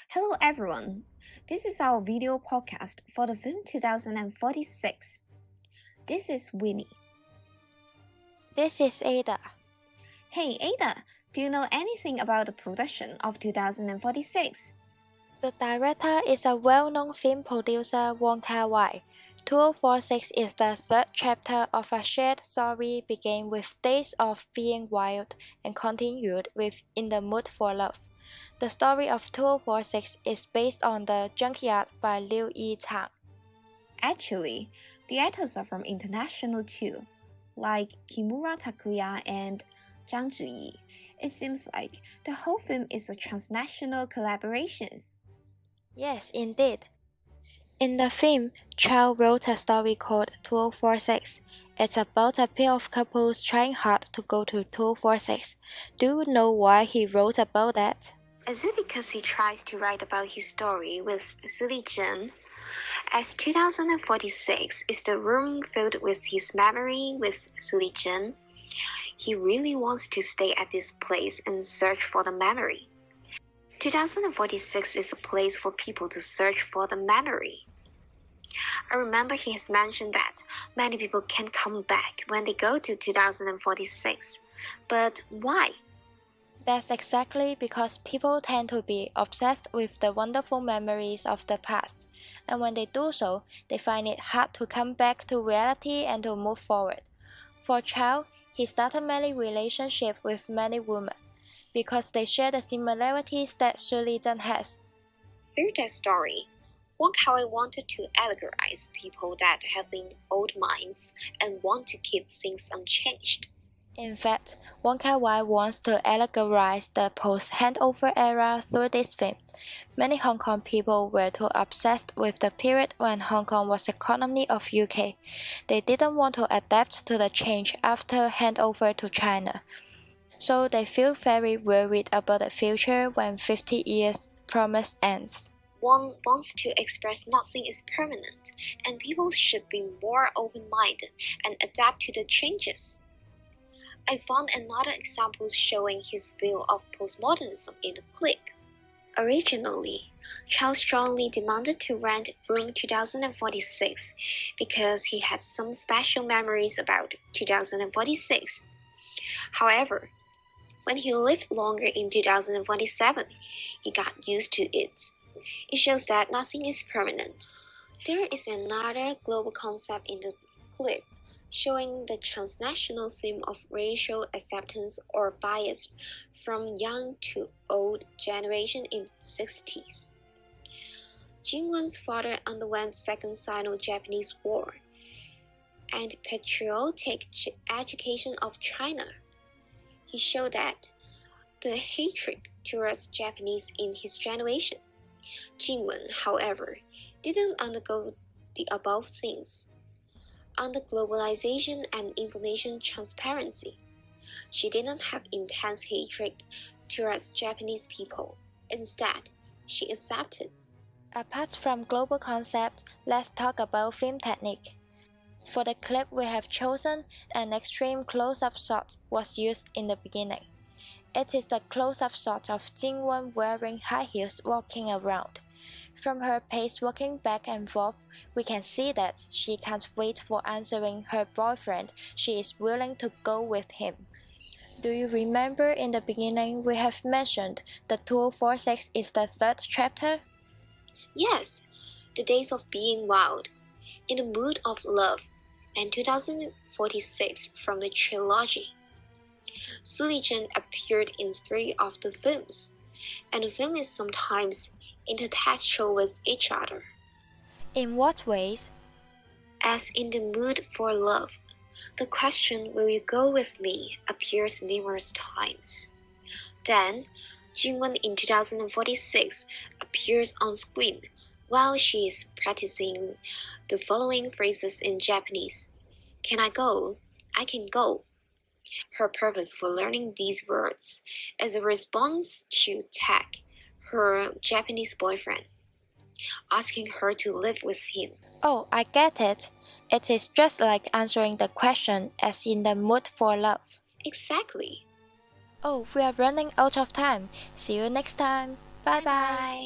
Hello everyone. This is our video podcast for the film 2046. This is Winnie. This is Ada. Hey Ada, do you know anything about the production of 2046? The director is a well-known film producer Wong Kar-wai. 2046 is the third chapter of a shared story beginning with Days of Being Wild and continued with In the Mood for Love. The story of 2046 is based on The Junkyard by Liu Yi-chang. Actually, the actors are from international too, like Kimura Takuya and Zhang Zhiyi. It seems like the whole film is a transnational collaboration. Yes, indeed. In the film, Chow wrote a story called 2046. It's about a pair of couples trying hard to go to 2046. Do you know why he wrote about that? Is it because he tries to write about his story with Suli Zhen? As 2046 is the room filled with his memory with Suli Zhen, he really wants to stay at this place and search for the memory. 2046 is a place for people to search for the memory. I remember he has mentioned that many people can come back when they go to 2046. But why? That's exactly because people tend to be obsessed with the wonderful memories of the past, and when they do so, they find it hard to come back to reality and to move forward. For Chow, he started many relationships with many women, because they share the similarities that Suli Zhen has. Through that story, Wong Kar-wai wanted to allegorize people that have old minds and want to keep things unchanged. In fact, Wong Kar-wai wants to allegorize the post-handover era through this film. Many Hong Kong people were too obsessed with the period when Hong Kong was the colony of UK. They didn't want to adapt to the change after handover to China. So they feel very worried about the future when 50 years promise ends. One wants to express nothing is permanent, and people should be more open-minded and adapt to the changes. I found another example showing his view of postmodernism in the clip. Originally, Chow strongly demanded to rent room 2046 because he had some special memories about 2046. However, when he lived longer in 2047, he got used to it. It shows that nothing is permanent. There is another global concept in the clip showing the transnational theme of racial acceptance or bias from young to old generation in the 60s. Jin-won's father underwent Second Sino-Japanese War and patriotic education of China. He showed that the hatred towards Japanese in his generation. Jin-won, however, didn't undergo the above things. Under globalization and information transparency, she didn't have intense hatred towards Japanese people. Instead, she accepted. Apart from global concept, let's talk about film technique. For the clip we have chosen, an extreme close-up shot was used in the beginning. It is the close-up shot of Jin-won wearing high heels walking around. From her pace walking back and forth, we can see that she can't wait for answering her boyfriend. She is willing to go with him. Do you remember in the beginning we have mentioned the 2046 is the third chapter? Yes, the Days of Being Wild, In the Mood of Love, and 2046 from the trilogy. Suli Zhen appeared in 3 of the films, and the film is sometimes intertextual with each other. In what ways? As in the mood for love, the question "Will you go with me?" appears numerous times. Then, Jin-won in 2046 appears on screen while she is practicing the following phrases in Japanese. Can I go? I can go. Her purpose for learning these words is a response to Tak, her Japanese boyfriend, asking her to live with him. Oh, I get it. It is just like answering the question as in the mood for love. Exactly. Oh, we are running out of time. See you next time. Bye bye.